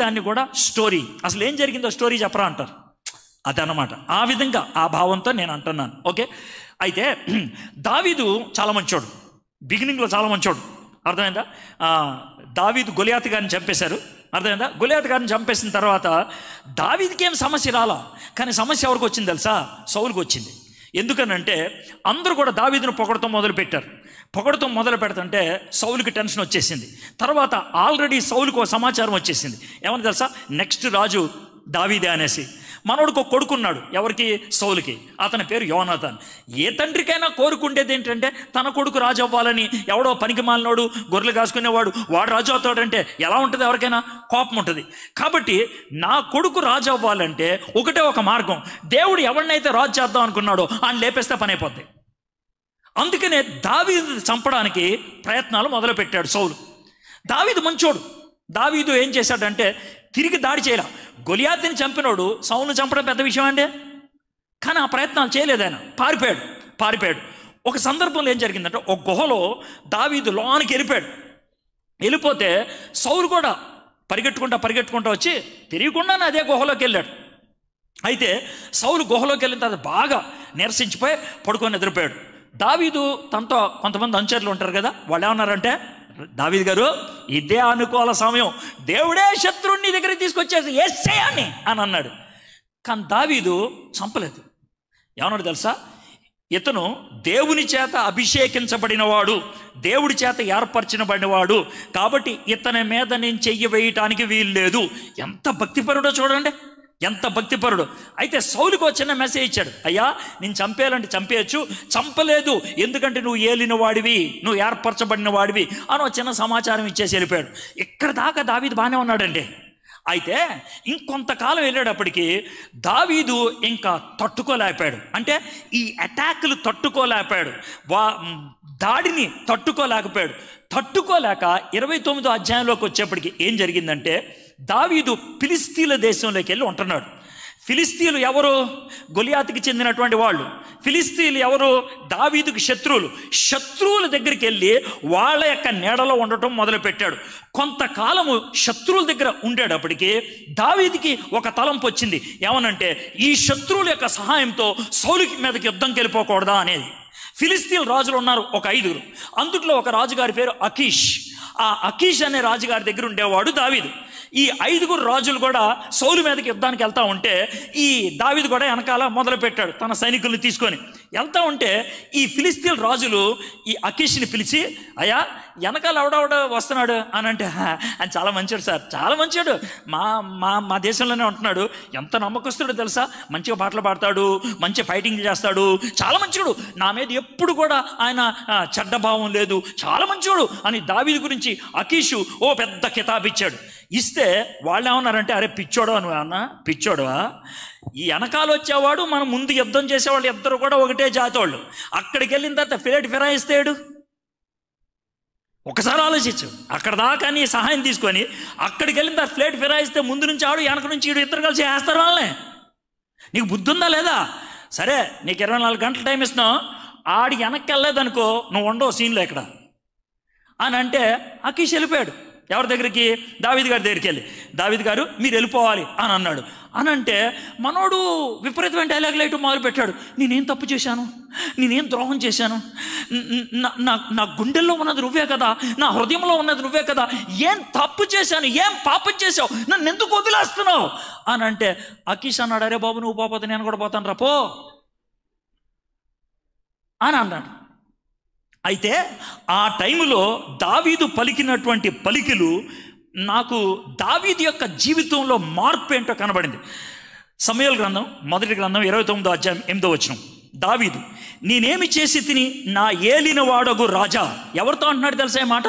దాన్ని కూడా స్టోరీ, అసలు ఏం జరిగిందో స్టోరీ చెప్పరా అంటారు. అదనమాట. ఆ విధంగా ఆ భావంతో నేను అంటున్నాను. ఓకే, అయితే దావీదు చాలా మంచోడు, బిగినింగ్లో చాలా మంచోడు, అర్థమైందా? దావీదు గొలియాతు గారిని చంపేశారు, అర్థమైందా? గొలియాతు గారిని చంపేసిన తర్వాత దావీదుకి ఏం సమస్య రాలా, కానీ సమస్య ఎవరికి వచ్చింది తెలుసా? సౌలుకి వచ్చింది. ఎందుకనంటే అందరూ కూడా దావీదును పొగడటం మొదలుపెట్టారు. పొగడటం మొదలు పెడుతుంటే సౌలుకి టెన్షన్ వచ్చేసింది. తర్వాత ఆల్రెడీ సౌలుకు ఒక సమాచారం వచ్చేసింది. ఏమని తెలుసా? నెక్స్ట్ రాజు దావీదే అనేసి. మనోడికి ఒక కొడుకున్నాడు, ఎవరికి? సౌలుకి. అతని పేరు యోనాతాన్. ఏ తండ్రికైనా కోరుకుండేది ఏంటంటే తన కొడుకు రాజు అవ్వాలని. ఎవడో పనికి మాలినోడు, గొర్రెలు కాసుకునేవాడు వాడు రాజు అవుతాడంటే ఎలా ఉంటుంది? ఎవరికైనా కోపం ఉంటుంది. కాబట్టి నా కొడుకు రాజు అవ్వాలంటే ఒకటే ఒక మార్గం, దేవుడు ఎవరినైతే రాజు చేద్దాం అనుకున్నాడో ఆయన లేపేస్తే పని అయిపోద్ది. అందుకనే దావీదు చంపడానికి ప్రయత్నాలు మొదలుపెట్టాడు సౌలు. దావీదు మంచోడు. దావీదు ఏం చేశాడంటే తిరిగి దాడి చేయలే. గొలియాతుని చంపినోడు సౌలును చంపడం పెద్ద విషయం అండి, కానీ ఆ ప్రయత్నాలు చేయలేదు. ఆయన పారిపోయాడు. ఒక సందర్భంలో ఏం జరిగిందంటే ఒక గుహలో దావీదు లోనికి వెళ్ళిపోతే సౌలు కూడా పరిగెట్టుకుంటా వచ్చి తిరిగకుండానే అదే గుహలోకి వెళ్ళాడు. అయితే సౌలు గుహలోకి వెళ్ళిన తర్వాత బాగా నిరసించిపోయి పడుకొని నిద్రపోయాడు. దావీదు తనతో కొంతమంది అనుచరులు ఉంటారు కదా, వాళ్ళు ఏమన్నారంటే, దావీదు గారు ఇదే అనుకూల సమయం, దేవుడే శత్రువుని దగ్గరికి తీసుకొచ్చేసి ఏసేయాని అని అన్నాడు. కానీ దావీదు చంపలేదు. ఏమన్నాడు తెలుసా? ఇతను దేవుని చేత అభిషేకించబడినవాడు, దేవుడి చేత ఏర్పరచబడినవాడు, కాబట్టి ఇతని మీద నేను చెయ్యి వేయటానికి వీలు లేదు. ఎంత భక్తిపరుడో చూడండి, ఎంత భక్తిపరుడు. అయితే సౌలుకు వచ్చిన మెసేజ్ ఇచ్చాడు, అయ్యా నేను చంపేయాలంటే చంపేయచ్చు, చంపలేదు ఎందుకంటే నువ్వు ఏలిన వాడివి, నువ్వు ఏర్పరచబడిన వాడివి అని చిన్న సమాచారం ఇచ్చేసి వెళ్ళిపోయాడు. ఇక్కడ దాకా దావీదు బాగానే ఉన్నాడండి. అయితే ఇంకొంతకాలం వెళ్ళేటప్పటికి దావీదు ఇంకా తట్టుకోలేకపోయాడు. అంటే ఈ అటాక్లు తట్టుకోలేకపోయాడు, దాడిని తట్టుకోలేక 29వ అధ్యాయంలోకి వచ్చేప్పటికి ఏం జరిగిందంటే దావీదు ఫిలిస్తీన్ల దేశంలోకి వెళ్ళి ఉంటున్నాడు. ఫిలిస్తీన్లు ఎవరు? గొలియాతుకి చెందినటువంటి వాళ్ళు. ఫిలిస్తీన్లు ఎవరు? దావీదుకి శత్రువుల దగ్గరికి వెళ్ళి వాళ్ళ యొక్క నీడలో ఉండటం మొదలుపెట్టాడు. కొంతకాలము శత్రువుల దగ్గర ఉండేటప్పటికి దావీదుకి ఒక తలంపు వచ్చింది. ఏమనంటే ఈ శత్రువుల యొక్క సహాయంతో సౌలు మీదకి యుద్ధంకి వెళ్ళిపోకూడదా అనేది. ఫిలిస్తీన్ రాజులు ఉన్నారు ఒక 5. అందుట్లో ఒక రాజుగారి పేరు అకీష్. ఆ అకీష్ అనే రాజుగారి దగ్గర ఉండేవాడు దావీదు. ఈ 5 రాజులు కూడా సౌలు మీదకి యుద్ధానికి వెళ్తా ఉంటే ఈ దావీదు కూడా వెనకాల మొదలు పెట్టాడు తన సైనికుల్ని తీసుకొని. వెళ్తా ఉంటే ఈ ఫిలిస్తీన్ రాజులు ఈ అకీష్ని పిలిచి, అయ్యా వెనకాల ఎవడెవడ వస్తున్నాడు అని అంటే, ఆయన చాలా మంచివాడు సార్, చాలా మంచివాడు, మా దేశంలోనే ఉంటున్నాడు, ఎంత నమ్మకస్తుడో తెలుసా, మంచిగా పాటలు పాడతాడు, మంచి ఫైటింగ్ చేస్తాడు, చాలా మంచివాడు, నా మీద ఎప్పుడు కూడా ఆయన చెడ్డ భావం లేదు, చాలా మంచివాడు అని దావీదు గురించి అకీషు ఓ పెద్ద కితాబు ఇచ్చాడు. ఇస్తే వాళ్ళు ఏమన్నారంటే, అరే పిచ్చోడవా నువ్వు, అన్నా పిచ్చోడవా, ఈ వెనకాల వచ్చేవాడు మనం ముందు యుద్ధం చేసేవాళ్ళు ఇద్దరు కూడా ఒకటే జాతి వాళ్ళు, అక్కడికి వెళ్ళిన తర్వాత ప్లేట్ ఫిరాయిస్తాడు. ఒకసారి ఆలోచించు, అక్కడ దాకా నీ సహాయం తీసుకొని అక్కడికి వెళ్ళిన తర్వాత ప్లేట్ ఫిరాయిస్తే ముందు నుంచి ఆడు వెనక నుంచి ఈడు ఇద్దరు కలిసి వేస్తారు వాళ్ళని. నీకు బుద్ధి ఉందా లేదా? సరే నీకు 24 గంటల టైం ఇస్తున్నావు, ఆడి వెనక్కి వెళ్ళలేదనుకో నువ్వు ఉండవు సీన్లో ఇక్కడ అని అంటే అకీష్ వెళ్ళిపోయాడు. ఎవరి దగ్గరికి? దావీదు గారి దగ్గరికి వెళ్ళి, దావీదు గారు మీరు వెళ్ళిపోవాలి అని అన్నాడు. అని అంటే మనోడు విపరీతమైన డైలాగ్ లైట్ మొదలు పెట్టాడు. నేనేం తప్పు చేశాను, నేనేం ద్రోహం చేశాను, నా గుండెల్లో ఉన్నది నువ్వే కదా, నా హృదయంలో ఉన్నది నువ్వే కదా, ఏం తప్పు చేశాను, ఏం పాపం చేశావు, నన్ను ఎందుకు వదిలేస్తున్నావు అని అంటే అకీష్ అన్నాడు, అరే బాబు నువ్వు పోతే నేను కూడా పోతాను రా పో అని అన్నాడు. అయితే ఆ టైంలో దావీదు పలికినటువంటి పలికిలు నాకు దావీదు యొక్క జీవితంలో మార్పు ఏంటో కనబడింది. సమూయేలు గ్రంథం 1వ గ్రంథం 29వ అధ్యాయం 8వ వచనం, దావీదు నేనేమి చేసి తిని నా ఏలిన వాడగు రాజా. ఎవరితో అంటున్నాడు తెలుసా ఈ మాట?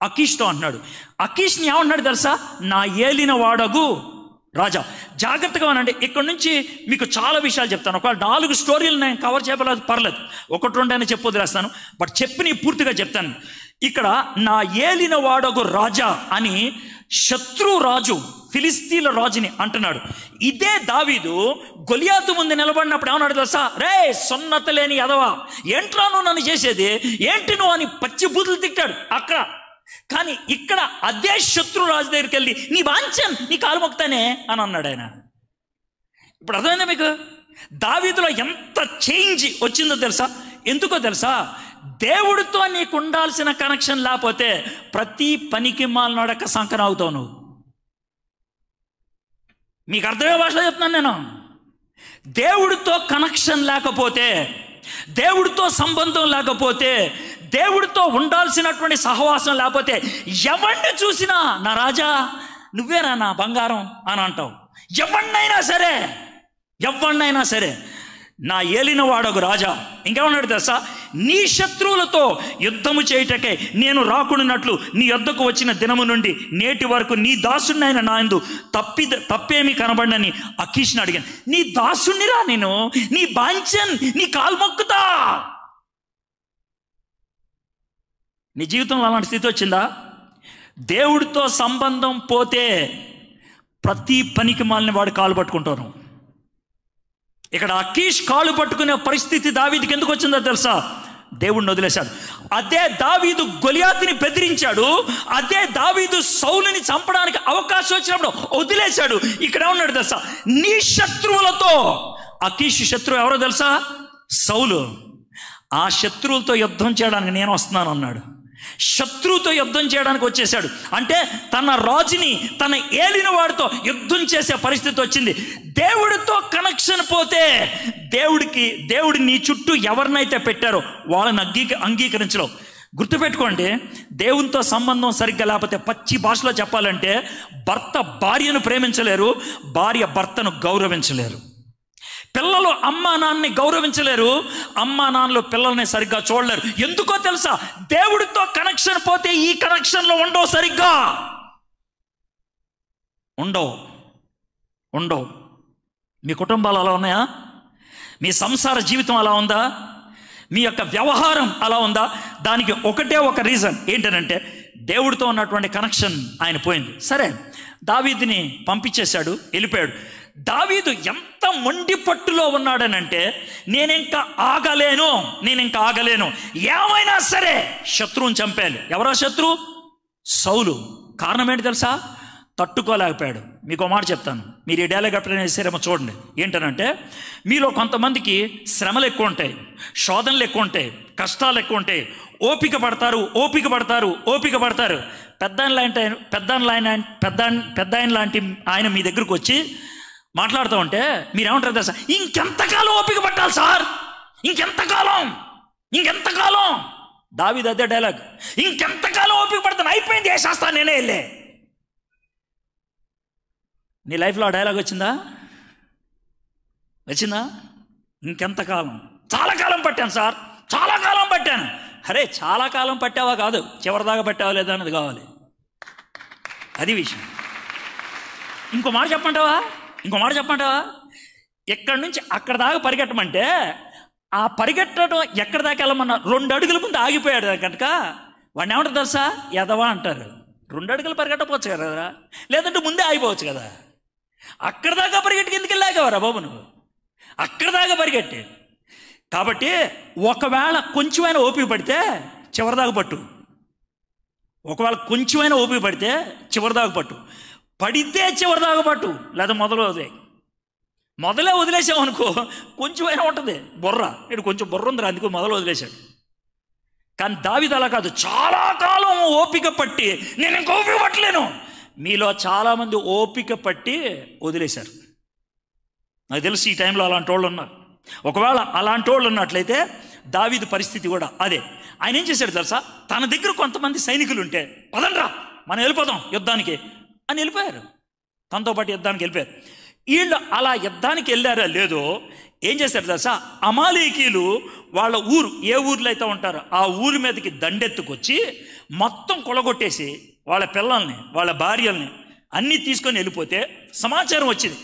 అకీష్తో అంటున్నాడు. అకీష్ని ఏమంటున్నాడు తెలుసా? నా ఏలిన వాడగు రాజా. జాగ్రత్తగా ఉనండి, ఇక్కడ నుంచి మీకు చాలా విషయాలు చెప్తాను. ఒక 4 స్టోరీలు నేను కవర్ చేయలేదు, పర్లేదు, 1-2 అయినా చెప్పి వదిలేస్తాను, బట్ చెప్పి పూర్తిగా చెప్తాను. ఇక్కడ నా ఏలిన వాడగు రాజా అని శత్రు రాజు, ఫిలిస్తీన్ల రాజుని అంటున్నాడు. ఇదే దావీదు గొలియాతు ముందు నిలబడినప్పుడు ఏమన్నాడు తెలుసా? రే సున్నత లేని ఎదవా, ఏంట్రా నువ్వు నన్ను చేసేది, ఏంటి నువ్వు అని పచ్చి బూతులు తిట్టాడు. అక్కడ కానీ ఇక్కడ అదే శత్రు రాజు దగ్గరికి వెళ్ళి నీ వాంఛన్ నీ కాలు మొక్కుతానే అని అన్నాడు ఆయన. ఇప్పుడు అర్థమైందా మీకు? దావీదులో ఎంత చేంజ్ వచ్చిందో తెలుసా? ఎందుకో తెలుసా? దేవుడితో నీకు ఉండాల్సిన కనెక్షన్ లేకపోతే ప్రతి పనికి మాలినడక సంకనావుతావు నువ్వు. మీకు అర్థమయ్యే భాషలో చెప్తున్నాను నేను. దేవుడితో కనెక్షన్ లేకపోతే, దేవుడితో సంబంధం లేకపోతే, దేవుడితో ఉండాల్సినటువంటి సహవాసం లేకపోతే ఎవరిని చూసినా నా రాజా నువ్వేనా నా బంగారం అని అంటావు. ఎవరినైనా సరే నా ఏలిన వాడొక రాజా. ఇంకేమన్నాడు తెలుసా? నీ శత్రువులతో యుద్ధము చేయుటకే నేను రాకున్నట్లు నీ యొద్దకు వచ్చిన దినము నుండి నేటి వరకు నీ దాసుడినైన నా యందు తప్పేమి కనబడని అకీష్ని అడిగాను. నీ దాసుడినిరా నేను, నీ బాంచన్, నీ కాలు మొక్కుతా. నీ జీవితంలో అలాంటి స్థితి వచ్చిందా? దేవుడితో సంబంధం పోతే ప్రతి పనికి మాలిన వాడు కాలు పట్టుకుంటాను. ఇక్కడ అకీష్ కాలు పట్టుకునే పరిస్థితి దావీదుకి ఎందుకు వచ్చిందో తెలుసా? దేవుడిని వదిలేశాడు. అదే దావీదు గొలియాతుని బెదిరించాడు. అదే దావీదు సౌలుని చంపడానికి అవకాశం వచ్చినప్పుడు వదిలేశాడు. ఇక్కడ ఏమన్నాడు తెలుసా? నీ శత్రువులతో. అకీష్ శత్రువు ఎవరో తెలుసా? సౌలు. ఆ శత్రువులతో యుద్ధం చేయడానికి నేను వస్తున్నాను అన్నాడు. శత్రువుతో యుద్ధం చేయడానికి వచ్చేసాడు. అంటే తన రాజుని, తన ఏలిన వాడితో యుద్ధం చేసే పరిస్థితి వచ్చింది. దేవుడితో కనెక్షన్ పోతే దేవుడు నీ చుట్టూ ఎవరినైతే పెట్టారో వాళ్ళని అంగీకరించలేవు. గుర్తుపెట్టుకోండి, దేవునితో సంబంధం సరిగ్గా లేకపోతే పచ్చి భాషలో చెప్పాలంటే భర్త భార్యను ప్రేమించలేరు, భార్య భర్తను గౌరవించలేరు. పిల్లలు అమ్మా నాన్నని గౌరవించలేరు, అమ్మా నాన్నలు పిల్లల్ని సరిగ్గా చూడలేరు. ఎందుకో తెలుసా? దేవుడితో కనెక్షన్ పోతే ఈ కనెక్షన్లో ఉండవు, సరిగ్గా ఉండవు. మీ కుటుంబాలు అలా ఉన్నాయా? మీ సంసార జీవితం అలా ఉందా? మీ యొక్క వ్యవహారం అలా ఉందా? దానికి ఒకటే ఒక రీజన్ ఏంటంటే దేవుడితో ఉన్నటువంటి కనెక్షన్ ఆయన పోయింది. సరే, దావీదుని పంపించేశాడు, వెళ్ళిపోయాడు. దావీదు ఎంత మొండి పట్టులో ఉన్నాడనంటే నేనింకా ఆగలేను, ఏమైనా సరే శత్రువుని చంపేయాలి. ఎవరా శత్రువు? సౌలు. కారణం ఏంటి తెలుసా? తట్టుకోలేకపోయాడు. మీకు ఒక మాట చెప్తాను, మీరు ఈ డైలాగ్ ఎప్పుడైనా వేసారేమో చూడండి. ఏంటనంటే మీలో కొంతమందికి శ్రమలు ఎక్కువ ఉంటాయి, శోధనలు ఎక్కువ ఉంటాయి, కష్టాలు ఎక్కువ ఉంటాయి. ఓపిక పడతారు. పెద్ద ఆయన లాంటి ఆయన మీ దగ్గరకు వచ్చి మాట్లాడుతూ ఉంటే మీరేమంటారు తెలుసా? ఇంకెంతకాలం ఓపిక పట్టాలి సార్, ఇంకెంతకాలం. దావీదు అదే డైలాగ్, ఇంకెంతకాలం ఓపిక పడతాను, అయిపోయింది, ఏ శాస్త్రం నేనే వెళ్ళే. నీ లైఫ్లో ఆ డైలాగ్ వచ్చిందా? ఇంకెంతకాలం? చాలా కాలం పట్టాను సార్, చాలా కాలం పట్టాను. అరే, చాలా కాలం పట్టావా కాదు, చివరిదాకా పట్టావా లేదా అన్నది కావాలి. అది విషయం. ఇంకో మాట చెప్పమంటావా? ఎక్కడి నుంచి అక్కడ దాకా పరిగెట్టమంటే ఆ పరిగెట్టడం ఎక్కడి దాకా వెళ్ళమన్నా 2 అడుగుల ముందు ఆగిపోయాడు కనుక వాడిని ఏమంటారు తెలుసా? ఎదవా అంటారు. 2 అడుగులు పరిగెట్టపోవచ్చు కదా, లేదంటే ముందే ఆగిపోవచ్చు కదా. అక్కడ దాకా పరిగెట్టుకు ఎందుకు వెళ్ళాకవరా బాబు నువ్వు? అక్కడ దాకా పరిగెట్టి. కాబట్టి ఒకవేళ కొంచెమైనా ఓపిక పడితే చివరిదాకా పట్టు. పడితే చివరిదాకా పట్టు, లేదా మొదలే వదిలేసామనుకో కొంచెమైనా ఉంటుంది బుర్ర. ఇటు కొంచెం బుర్ర ఉందిరా, అందుకు మొదలు వదిలేశాడు. కానీ దావీదు అలా కాదు, చాలా కాలం ఓపిక పట్టి నేను ఇంక ఓపిక పట్టలేను. మీలో చాలామంది ఓపిక పట్టి వదిలేశారు. నాకు తెలిసి ఈ టైంలో అలాంటి వాళ్ళు ఉన్నారు. ఒకవేళ అలాంటి వాళ్ళు ఉన్నట్లయితే దావీదు పరిస్థితి కూడా అదే. ఆయన ఏం చేశాడు తెలుసా? తన దగ్గర కొంతమంది సైనికులు ఉంటే పదండ్రా మనం వెళ్ళిపోదాం యుద్ధానికి అని వెళ్ళిపోయారు. తనతో పాటు యుద్ధానికి వెళ్ళిపోయారు. వీళ్ళు అలా యుద్ధానికి వెళ్ళారా లేదో ఏం చేశారు తెలుసా? అమాలేకీలు వాళ్ళ ఊరు, ఏ ఊర్లో అయితే ఉంటారో ఆ ఊరి మీదకి దండెత్తుకొచ్చి మొత్తం కొలగొట్టేసి వాళ్ళ పిల్లల్ని, వాళ్ళ భార్యల్ని అన్నీ తీసుకొని వెళ్ళిపోతే సమాచారం వచ్చింది.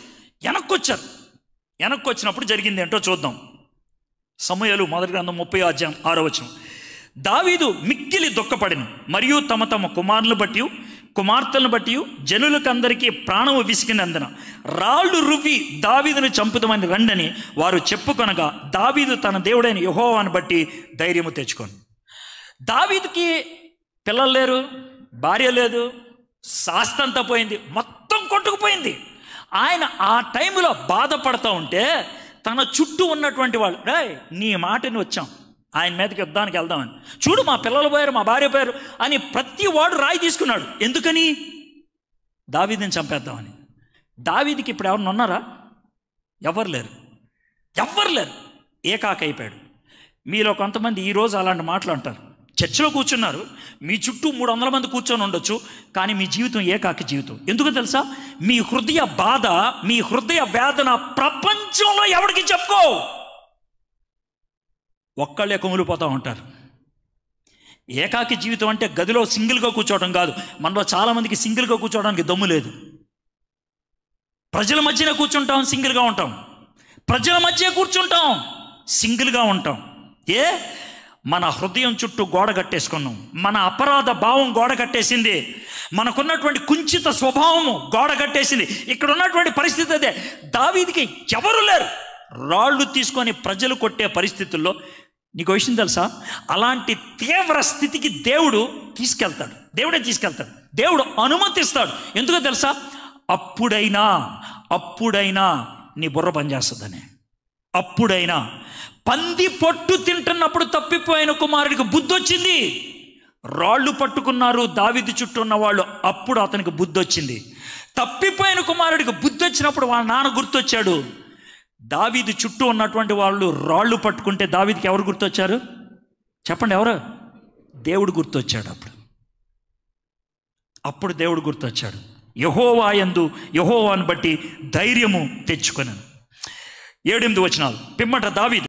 వెనక్కి వచ్చినప్పుడు జరిగింది ఏంటో చూద్దాం. సమూయేలు మొదటి గ్రంథం 30:6. దావీదు మిక్కిలి దుఃఖపడెను, మరియు తమ కుమారులను బట్టి కుమార్తెలను బట్టి జనులకందరికీ ప్రాణము విసిగినందున రాళ్ళు రువ్వి దావీదును చంపుదామని రండని వారు చెప్పుకొనగా దావీదు తన దేవుడైన యెహోవాను బట్టి ధైర్యము తెచ్చుకోను. దావీదుకి పిల్లలు లేరు, భార్య లేదు, శాస్త్రంతా పోయింది, మొత్తం కొట్టుకుపోయింది. ఆయన ఆ టైంలో బాధపడతా ఉంటే తన చుట్టూ ఉన్నటువంటి వాళ్ళు, నీ మాటని వచ్చాం, ఆయన మీదకి యుద్ధానికి వెళ్దామని, చూడు మా పిల్లలు పోయారు, మా భార్య పోయారు అని ప్రతి వాడు రాయి తీసుకున్నాడు. ఎందుకని? దావీదుని చంపేద్దామని. దావీదుకి ఇప్పుడు ఎవరిని ఉన్నారా? ఎవరు లేరు. ఏకాకైపోయాడు. మీలో కొంతమంది ఈరోజు అలాంటి మాటలు అంటారు. చర్చిలో కూర్చున్నారు, మీ చుట్టూ 300 మంది కూర్చొని ఉండొచ్చు, కానీ మీ జీవితం ఏకాకి జీవితం. ఎందుకు తెలుసా? మీ హృదయ బాధ, మీ హృదయ వేదన ప్రపంచంలో ఎవరికి చెప్పుకో, ఒక్కళ్ళే కుమిలిపోతూ ఉంటారు. ఏకాకి జీవితం అంటే గదిలో సింగిల్గా కూర్చోవడం కాదు. మనలో చాలామందికి సింగిల్గా కూర్చోవడానికి దమ్ము లేదు. ప్రజల మధ్యనే కూర్చుంటాం, సింగిల్గా ఉంటాం. ప్రజల మధ్య కూర్చుంటాం, సింగిల్గా ఉంటాం. మన హృదయం చుట్టూ గోడ కట్టేసుకున్నాం. మన అపరాధ భావం గోడ కట్టేసింది. మనకున్నటువంటి కుంచిత స్వభావము గోడ కట్టేసింది. ఇక్కడ ఉన్నటువంటి పరిస్థితి అదే. దావీదుకి ఎవరు లేరు. రాళ్ళు తీసుకొని ప్రజలు కొట్టే పరిస్థితుల్లో, నీకు విషయం తెలుసా, అలాంటి తీవ్ర స్థితికి దేవుడే తీసుకెళ్తాడు. దేవుడు అనుమతిస్తాడు. ఎందుకో తెలుసా? అప్పుడైనా నీ బుర్ర పనిచేస్తుందని. అప్పుడైనా పంది పొట్టు తింటున్నప్పుడు తప్పిపోయిన కుమారుడికి బుద్ధి వచ్చింది. రాళ్ళు పట్టుకున్నారు దావీదు చుట్టూ ఉన్న వాళ్ళు, అప్పుడు అతనికి బుద్ధి వచ్చింది. తప్పిపోయిన కుమారుడికి బుద్ధి వచ్చినప్పుడు వాళ్ళ నాన్న గుర్తొచ్చాడు. దావీదు చుట్టూ ఉన్నటువంటి వాళ్ళు రాళ్ళు పట్టుకుంటే దావీదుకి ఎవరు గుర్తొచ్చారు? చెప్పండి, ఎవరు? దేవుడు గుర్తొచ్చాడు. అప్పుడు దేవుడు గుర్తొచ్చాడు. యెహోవాను బట్టి ధైర్యము తెచ్చుకొనెను. 7-8 వచనాలు. పిమ్మట దావీదు